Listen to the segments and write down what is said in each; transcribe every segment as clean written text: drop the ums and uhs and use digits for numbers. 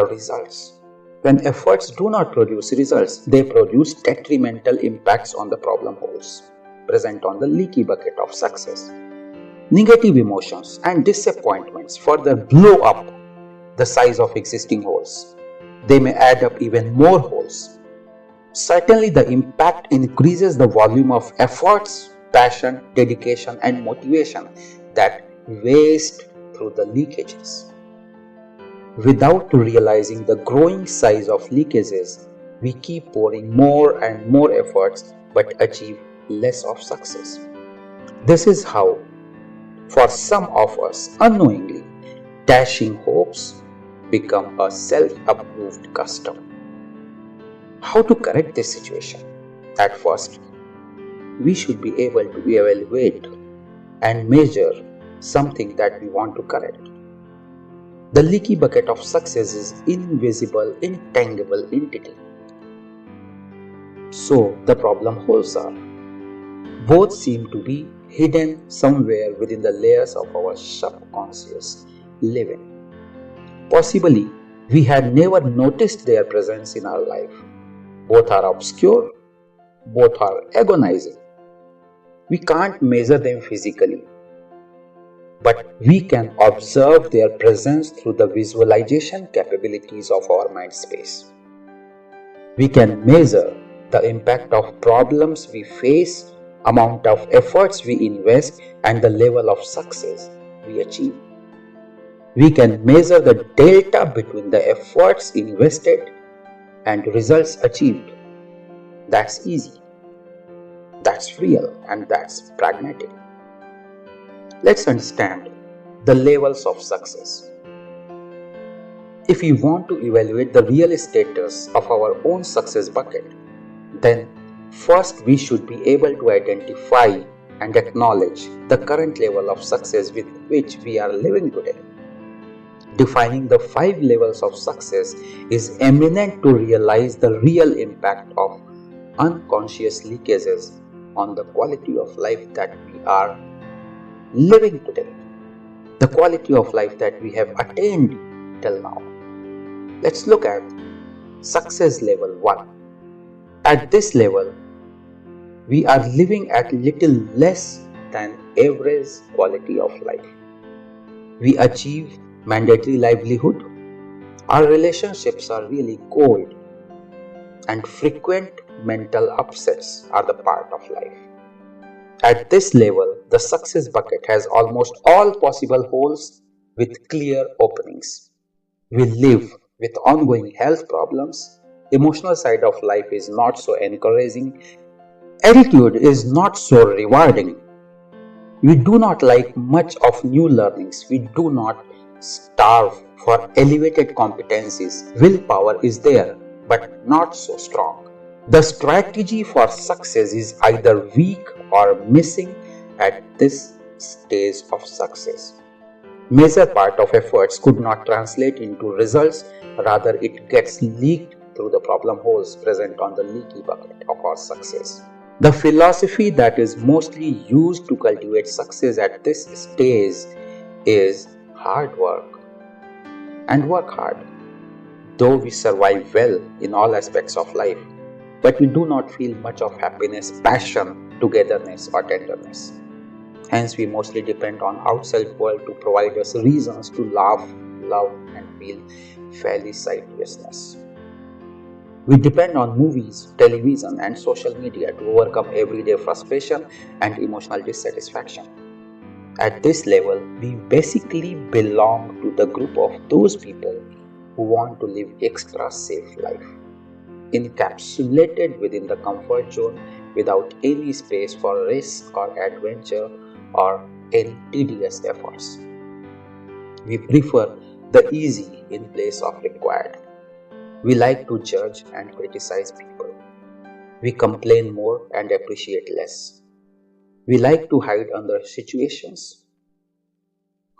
the results. When efforts do not produce results, they produce detrimental impacts on the problem holes present on the leaky bucket of success. Negative emotions and disappointments further blow up the size of existing holes. They may add up even more holes. Certainly, the impact increases the volume of efforts, passion, dedication, and motivation that waste through the leakages. Without realizing the growing size of leakages, we keep pouring more and more efforts but achieve less of success. This is how, for some of us unknowingly, dashing hopes become a self-approved custom. How to correct this situation? At first, we should be able to evaluate and measure something that we want to correct. The leaky bucket of success is invisible, intangible entity. So the problem holes are. Both seem to be hidden somewhere within the layers of our subconscious living. Possibly, we had never noticed their presence in our life. Both are obscure, both are agonizing. We can't measure them physically, but we can observe their presence through the visualization capabilities of our mind space. We can measure the impact of problems we face, amount of efforts we invest, and the level of success we achieve. We can measure the delta between the efforts invested and results achieved. That's easy, that's real, and that's pragmatic. Let's understand the levels of success. If we want to evaluate the real status of our own success bucket, then first we should be able to identify and acknowledge the current level of success with which we are living today. Defining the 5 levels of success is eminent to realize the real impact of unconscious leakages on the quality of life that we are living today, the quality of life that we have attained till now. Let's look at success level 1. At this level, we are living at little less than average quality of life. We achieve mandatory livelihood. Our relationships are really cold, and frequent mental upsets are the part of life. At this level, the success bucket has almost all possible holes with clear openings. We live with ongoing health problems. Emotional side of life is not so encouraging. Attitude is not so rewarding. We do not like much of new learnings. We do not starve for elevated competencies. Willpower is there, but not so strong. The strategy for success is either weak or missing at this stage of success. Major part of efforts could not translate into results, rather it gets leaked through the problem holes present on the leaky bucket of our success. The philosophy that is mostly used to cultivate success at this stage is hard work and work hard. Though we survive well in all aspects of life, but we do not feel much of happiness, passion, togetherness, or tenderness. Hence, we mostly depend on outside world to provide us reasons to laugh, love, and feel felicitousness. We depend on movies, television, and social media to overcome everyday frustration and emotional dissatisfaction. At this level, we basically belong to the group of those people who want to live extra safe life, encapsulated within the comfort zone without any space for risk or adventure or any tedious efforts. We prefer the easy in place of required. We like to judge and criticize people. We complain more and appreciate less. We like to hide under situations,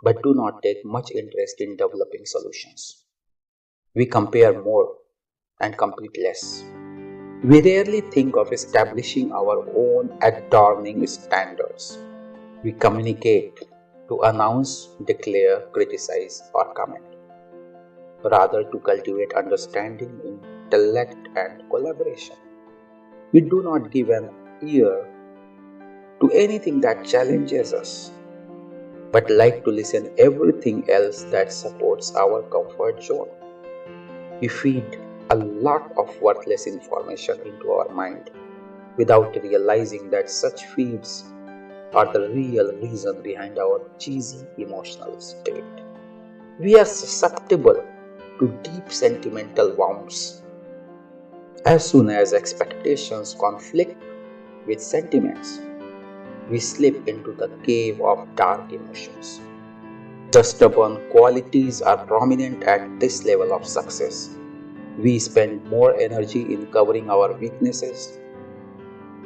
but do not take much interest in developing solutions. We compare more and compete less. We rarely think of establishing our own adorning standards. We communicate to announce, declare, criticize, or comment. rather to cultivate understanding, intellect, and collaboration. We do not give an ear to anything that challenges us, but like to listen everything else that supports our comfort zone. We feed a lot of worthless information into our mind without realizing that such feeds are the real reason behind our cheesy emotional state. We are susceptible to deep sentimental wounds. As soon as expectations conflict with sentiments, we slip into the cave of dark emotions. The stubborn qualities are prominent at this level of success. We spend more energy in covering our weaknesses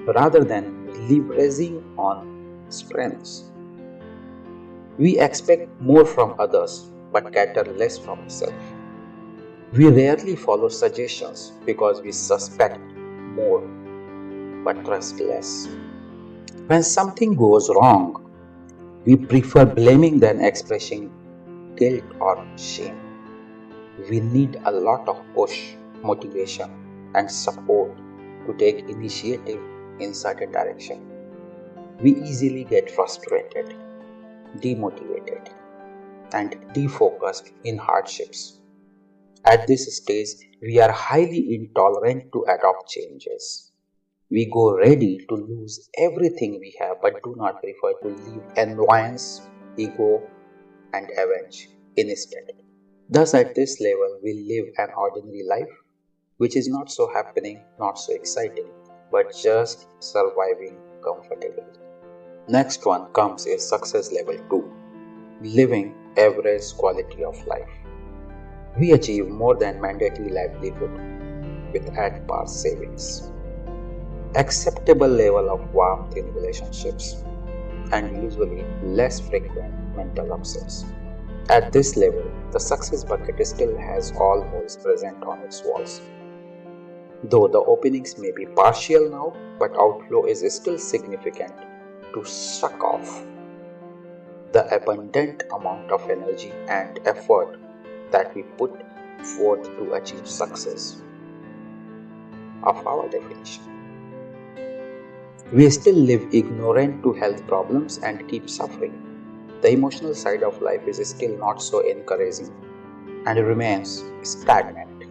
rather than leveraging on strengths. We expect more from others but cater less from ourselves. We rarely follow suggestions because we suspect more but trust less. When something goes wrong, we prefer blaming than expressing guilt or shame. We need a lot of push, motivation, and support to take initiative in certain direction. We easily get frustrated, demotivated, and defocused in hardships. At this stage, we are highly intolerant to adopt changes. We go ready to lose everything we have but do not prefer to leave annoyance, ego, and avenge instead. Thus, at this level, we live an ordinary life, which is not so happening, not so exciting, but just surviving comfortably. Next one comes is success level 2, living average quality of life. We achieve more than mandatory livelihood with at par savings, acceptable level of warmth in relationships, and usually less frequent mental upsets. At this level, the success bucket still has all holes present on its walls. Though the openings may be partial now, but outflow is still significant to suck off the abundant amount of energy and effort that we put forth to achieve success of our definition. We still live ignorant to health problems and keep suffering. The emotional side of life is still not so encouraging and remains stagnant.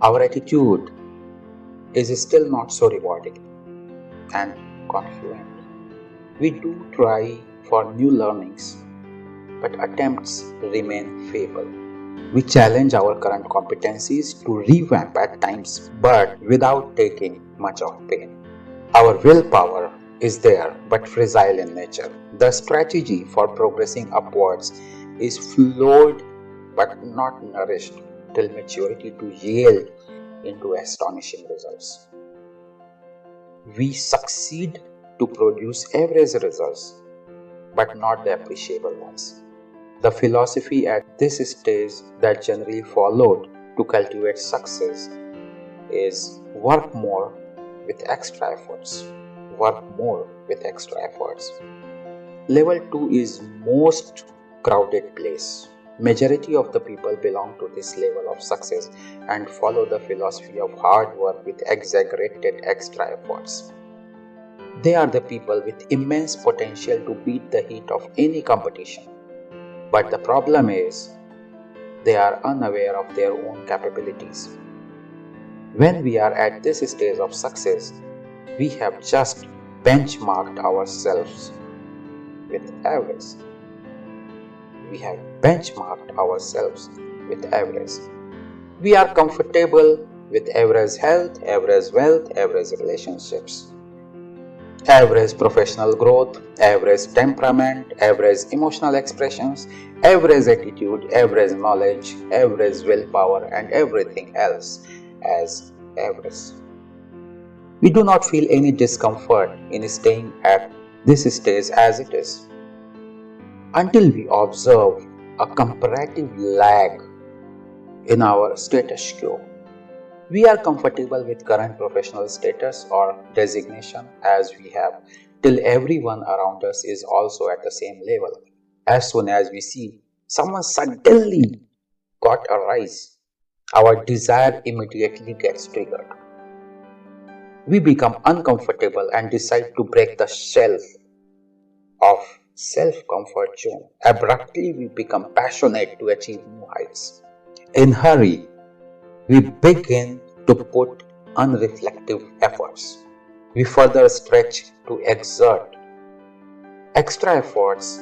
Our attitude is still not so rewarding and confluent. We do try for new learnings, but attempts remain feeble. We challenge our current competencies to revamp at times, but without taking much of pain. Our willpower is there, but fragile in nature. The strategy for progressing upwards is flawed but not nourished till maturity to yield into astonishing results. We succeed to produce average results, but not the appreciable ones. The philosophy at this stage that generally followed to cultivate success is work more with extra efforts. Work more with extra efforts. Level 2 is most crowded place. Majority of the people belong to this level of success and follow the philosophy of hard work with exaggerated extra efforts. They are the people with immense potential to beat the heat of any competition. But the problem is, they are unaware of their own capabilities. When we are at this stage of success, we have just benchmarked ourselves with average. We have benchmarked ourselves with average. We are comfortable with average health, average wealth, average relationships, average professional growth, average temperament, average emotional expressions, average attitude, average knowledge, average willpower, and everything else as average. We do not feel any discomfort in staying at this stage as it is until we observe a comparative lag in our status quo. We are comfortable with current professional status or designation as we have till everyone around us is also at the same level. As soon as we see someone suddenly got a rise, our desire immediately gets triggered. We become uncomfortable and decide to break the shell of self-comfort zone. Abruptly, we become passionate to achieve new heights. In hurry, we begin to put unreflective efforts. We further stretch to exert extra efforts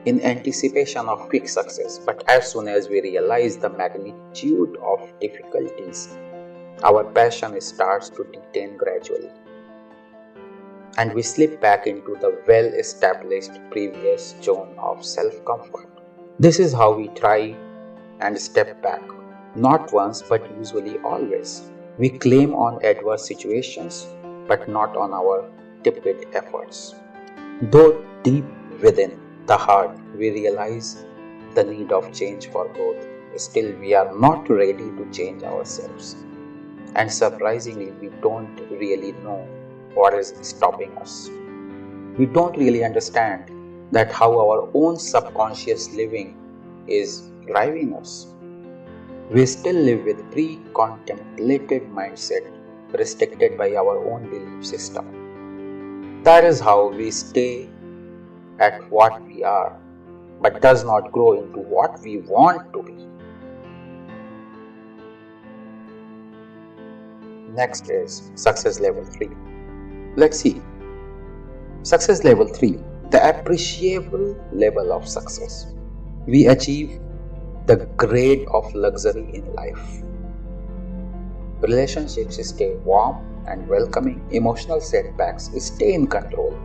in anticipation of quick success. But as soon as we realize the magnitude of difficulties, our passion starts to detain gradually, and we slip back into the well-established previous zone of self-comfort. This is how we try and step back, not once but usually always. We claim on adverse situations but not on our tepid efforts. Though deep within the heart we realize the need of change for growth, still we are not ready to change ourselves. And surprisingly, we don't really know what is stopping us. We don't really understand that how our own subconscious living is driving us. We still live with pre-contemplated mindset restricted by our own belief system. That is how we stay at what we are, but does not grow into what we want to be. Next is success level 3. Let's see. Success level 3, the appreciable level of success. We achieve the grade of luxury in life. Relationships stay warm and welcoming. Emotional setbacks stay in control.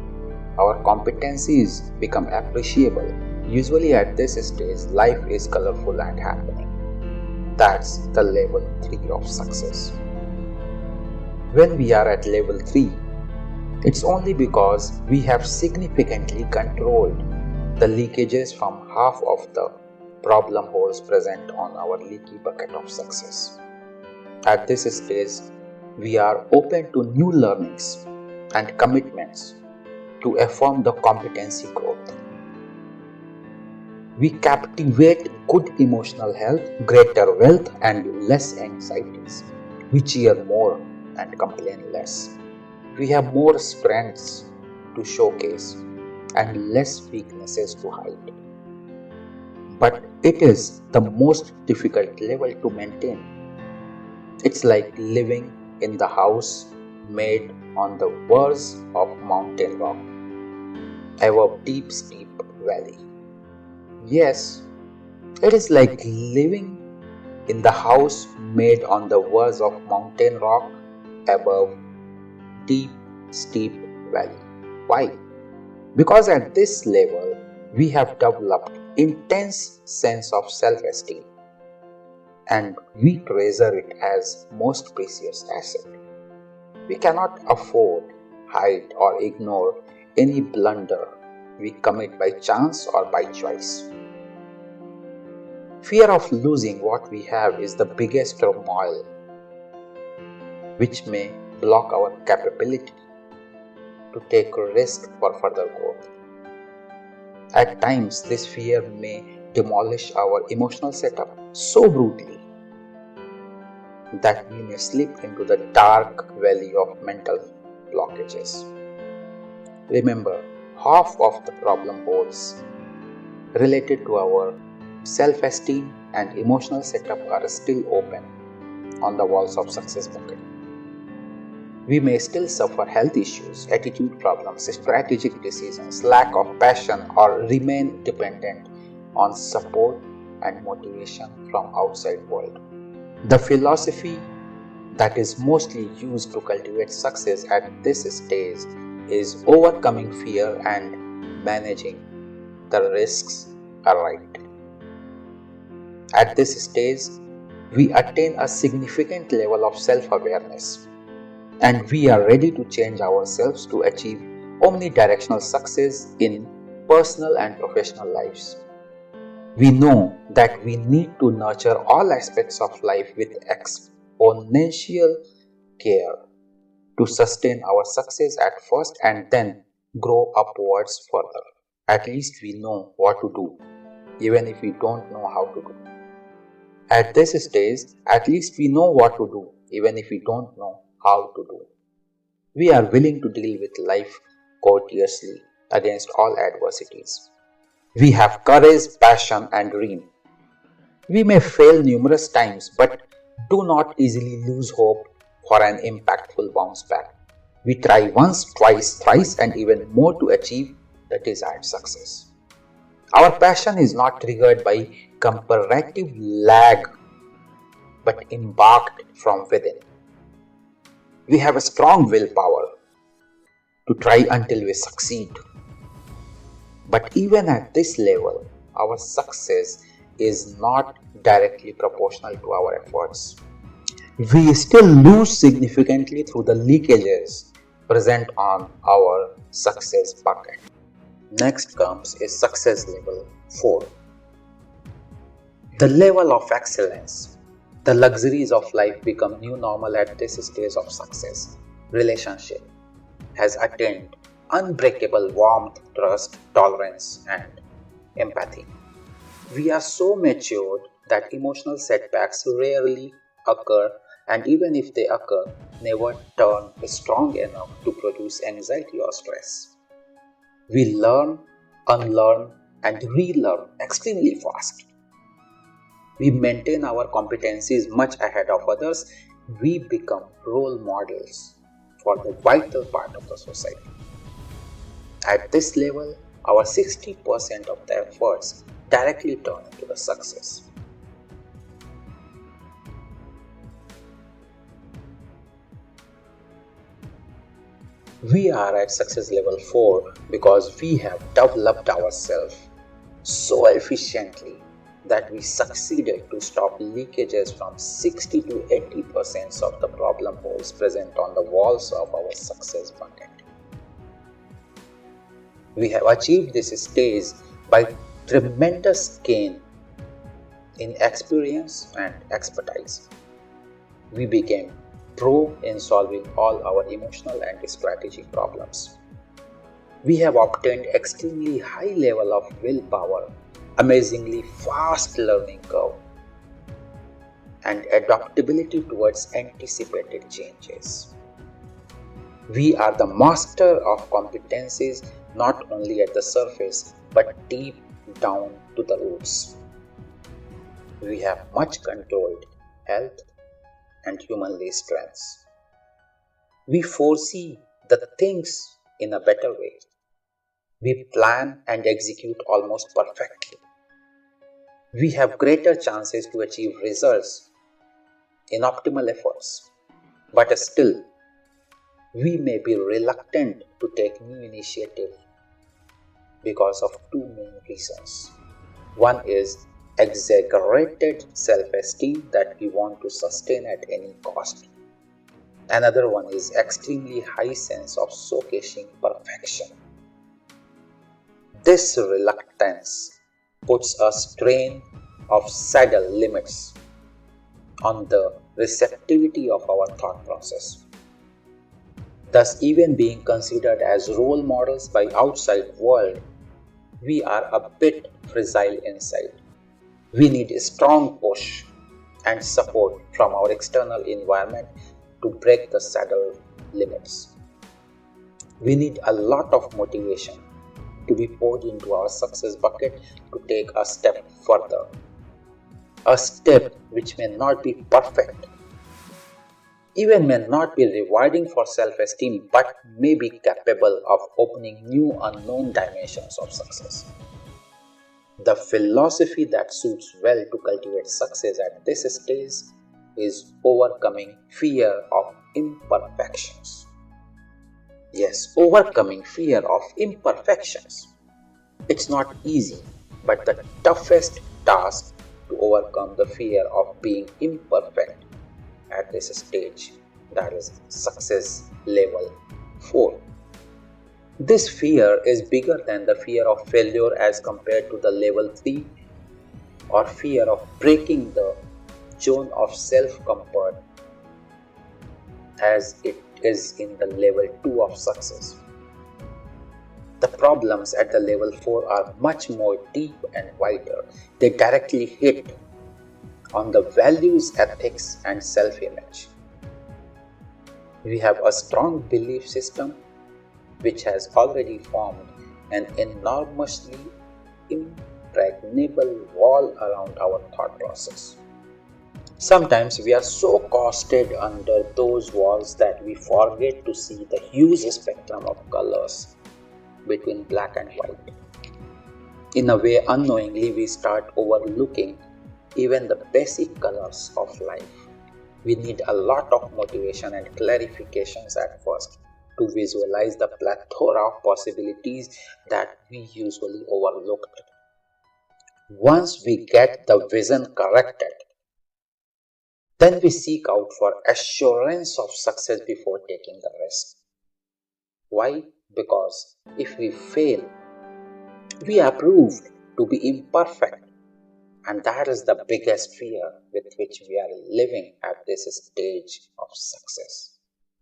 Our competencies become appreciable. Usually at this stage, life is colorful and happening. That's the level 3 of success. When we are at level 3, it's only because we have significantly controlled the leakages from half of the problem holes present on our leaky bucket of success. At this stage, we are open to new learnings and commitments to affirm the competency growth. We captivate good emotional health, greater wealth, and less anxieties. We cheer more and complain less. We have more strengths to showcase and less weaknesses to hide. But it is the most difficult level to maintain. It's like living in the house made on the verge of mountain rock, above deep steep valley. Yes, it is like living in the house made on the verge of mountain rock above deep steep valley. Why? Because at this level we have developed intense sense of self-esteem and we treasure it as most precious asset. We cannot afford, hide or ignore any blunder we commit by chance or by choice. Fear of losing what we have is the biggest turmoil which may block our capability to take risk for further growth. At times, this fear may demolish our emotional setup so brutally that we may slip into the dark valley of mental blockages. Remember, half of the problem holes related to our self-esteem and emotional setup are still open on the walls of success bucket. We may still suffer health issues, attitude problems, strategic decisions, lack of passion, or remain dependent on support and motivation from outside world. The philosophy that is mostly used to cultivate success at this stage is overcoming fear and managing the risks aright. At this stage, we attain a significant level of self-awareness and we are ready to change ourselves to achieve omnidirectional success in personal and professional lives. We know that we need to nurture all aspects of life with exponential care to sustain our success at first and then grow upwards further. At least we know what to do, even if we don't know how to do. At this stage, at least we know what to do, even if we don't know how to do. We are willing to deal with life courteously against all adversities. We have courage, passion, and dream. We may fail numerous times, but do not easily lose hope for an impactful bounce back. We try once, twice, thrice, and even more to achieve the desired success. Our passion is not triggered by comparative lag but embarked from within. We have a strong willpower to try until we succeed. But even at this level, our success is not directly proportional to our efforts. We still lose significantly through the leakages present on our success bucket. Next comes a success level 4. The level of excellence. The luxuries of life become new normal at this stage of success. Relationship has attained unbreakable warmth, trust, tolerance, and empathy. We are so matured that emotional setbacks rarely occur, and even if they occur, never turn strong enough to produce anxiety or stress. We learn, unlearn, and relearn extremely fast. We maintain our competencies much ahead of others. We become role models for the vital part of the society. At this level, our 60% of the efforts directly turn into the success. We are at success level 4 because we have developed ourselves so efficiently that we succeeded to stop leakages from 60 to 80% of the problem holes present on the walls of our success bucket. We have achieved this stage by tremendous gain in experience and expertise. We became pro in solving all our emotional and strategic problems. We have obtained extremely high level of willpower, amazingly fast learning curve, and adaptability towards anticipated changes. We are the master of competencies not only at the surface but deep down to the roots. We have much controlled health and humanly strengths. We foresee the things in a better way. We plan and execute almost perfectly. We have greater chances to achieve results in optimal efforts, but still, we may be reluctant to take new initiative because of two main reasons. One is exaggerated self-esteem that we want to sustain at any cost. Another one is extremely high sense of showcasing perfection. This reluctance puts a strain of saddle limits on the receptivity of our thought process. Thus, even being considered as role models by outside world, we are a bit fragile inside. We need a strong push and support from our external environment to break the saddle limits. We need a lot of motivation to be poured into our success bucket to take a step further. A step which may not be perfect, even may not be rewarding for self-esteem, but may be capable of opening new unknown dimensions of success. The philosophy that suits well to cultivate success at this stage is overcoming fear of imperfections. Yes, overcoming fear of imperfections. It's not easy, but the toughest task to overcome the fear of being imperfect at this stage, that is success level 4. This fear is bigger than the fear of failure as compared to the level 3 or fear of breaking the zone of self-comfort as it is in the level 2 of success. The problems at the level 4 are much more deep and wider. They directly hit on the values, ethics, and self-image. We have a strong belief system which has already formed an enormously impregnable wall around our thought process. Sometimes we are so costed under those walls that we forget to see the huge spectrum of colors between black and white. In a way, unknowingly, we start overlooking even the basic colors of life. We need a lot of motivation and clarifications at first to visualize the plethora of possibilities that we usually overlook. Once we get the vision corrected, then we seek out for assurance of success before taking the risk. Why? Because if we fail, we are proved to be imperfect, and that is the biggest fear with which we are living at this stage of success.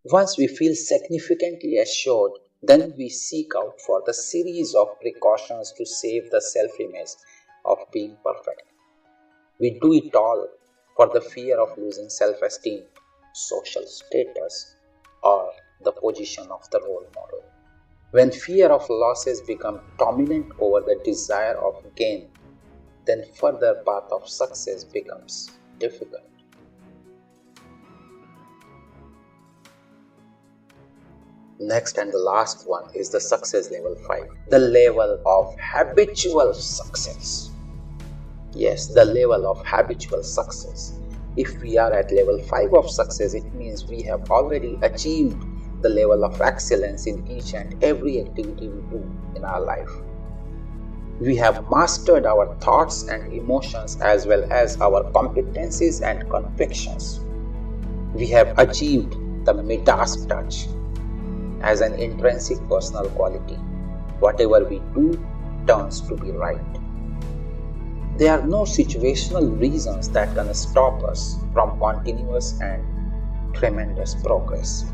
Once we feel significantly assured, then we seek out for the series of precautions to save the self-image of being perfect. We do it all for the fear of losing self-esteem, social status, or the position of the role model. When fear of losses becomes dominant over the desire of gain, then further path of success becomes difficult. Next and the last one is the success level 5, the level of habitual success. Yes, the level of habitual success. If we are at level 5 of success, it means we have already achieved the level of excellence in each and every activity we do in our life. We have mastered our thoughts and emotions as well as our competencies and convictions. We have achieved the Midas touch as an intrinsic personal quality. Whatever we do turns to be right. There are no situational reasons that can stop us from continuous and tremendous progress.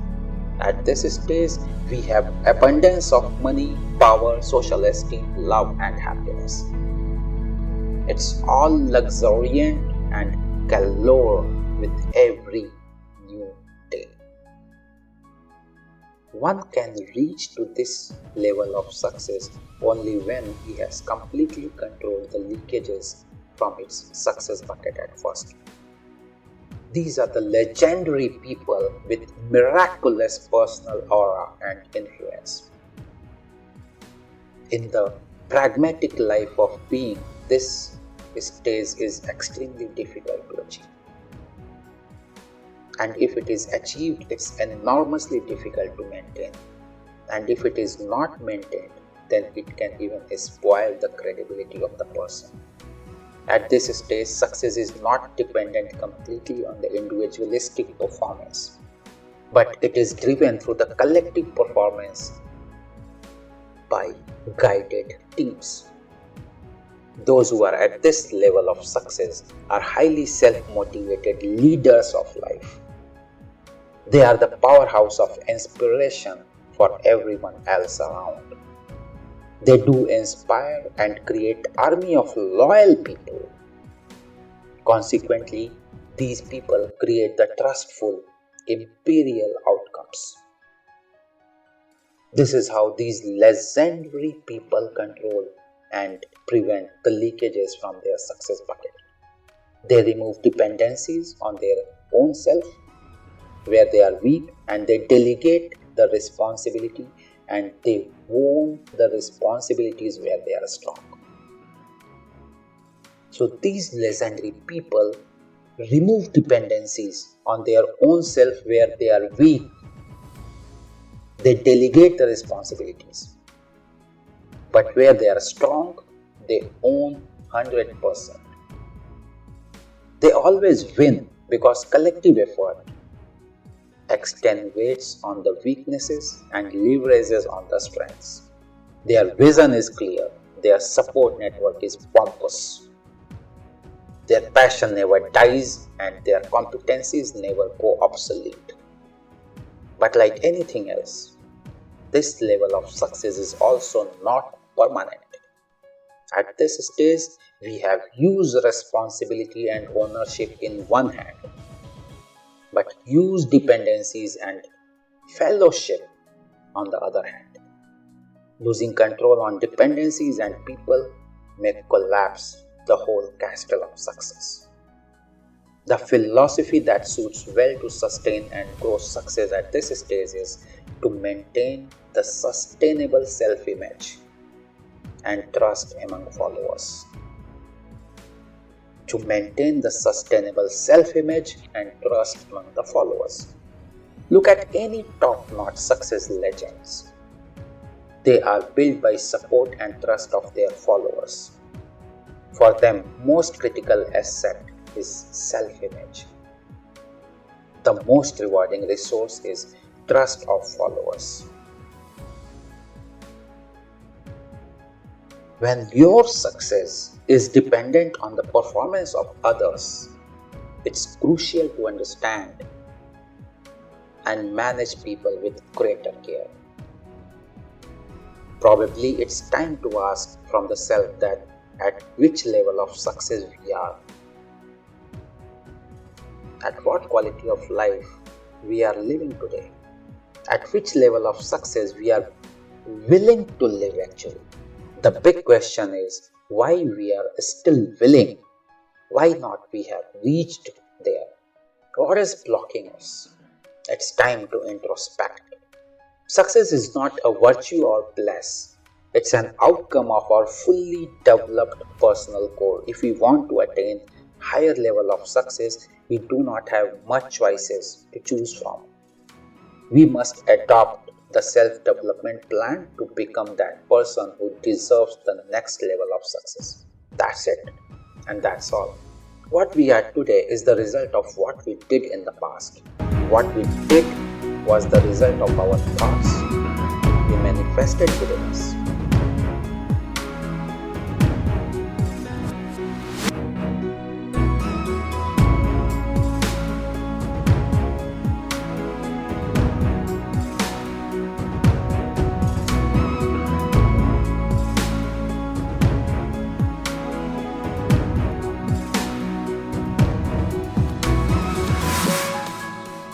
At this stage, we have abundance of money, power, social esteem, love, and happiness. It's all luxuriant and galore with every new day. One can reach to this level of success only when he has completely controlled the leakages from its success bucket at first. These are the legendary people with miraculous personal aura and influence. In the pragmatic life of being, this stage is extremely difficult to achieve. And if it is achieved, it's enormously difficult to maintain. And if it is not maintained, then it can even spoil the credibility of the person. At this stage, success is not dependent completely on the individualistic performance, but it is driven through the collective performance by guided teams. Those who are at this level of success are highly self-motivated leaders of life. They are the powerhouse of inspiration for everyone else around. They do inspire and create army of loyal people. Consequently, these people create the trustful, imperial outcomes. This is how these legendary people control and prevent the leakages from their success bucket. They remove dependencies on their own self where they are weak, and they delegate the responsibility and they own the responsibilities where they are strong. So these legendary people remove dependencies on their own self where they are weak. They delegate the responsibilities. But where they are strong, they own 100%. They always win because collective effort extenuates on the weaknesses and leverages on the strengths. Their vision is clear, their support network is pompous. Their passion never dies and their competencies never go obsolete. But like anything else, this level of success is also not permanent. At this stage, we have huge responsibility and ownership in one hand, but huge dependencies and fellowship on the other hand. Losing control on dependencies and people may collapse the whole castle of success. The philosophy that suits well to sustain and grow success at this stage is to maintain the sustainable self-image and trust among followers. To maintain the sustainable self-image and trust among the followers. Look at any top-notch success legends. They are built by support and trust of their followers. For them, most critical asset is self-image. The most rewarding resource is trust of followers. When your success is dependent on the performance of others, it's crucial to understand and manage people with greater care. Probably it's time to ask from the self that at which level of success we are. At what quality of life we are living today. At which level of success we are willing to live actually. The big question is why we are still willing. Why not we have reached there? What is blocking us? It's time to introspect. Success is not a virtue or bliss. It's an outcome of our fully developed personal core. If we want to attain higher level of success, we do not have much choices to choose from. We must adopt the self-development plan to become that person who deserves the next level of success. That's it. And that's all. What we are today is the result of what we did in the past. What we did was the result of our thoughts. We manifested within us.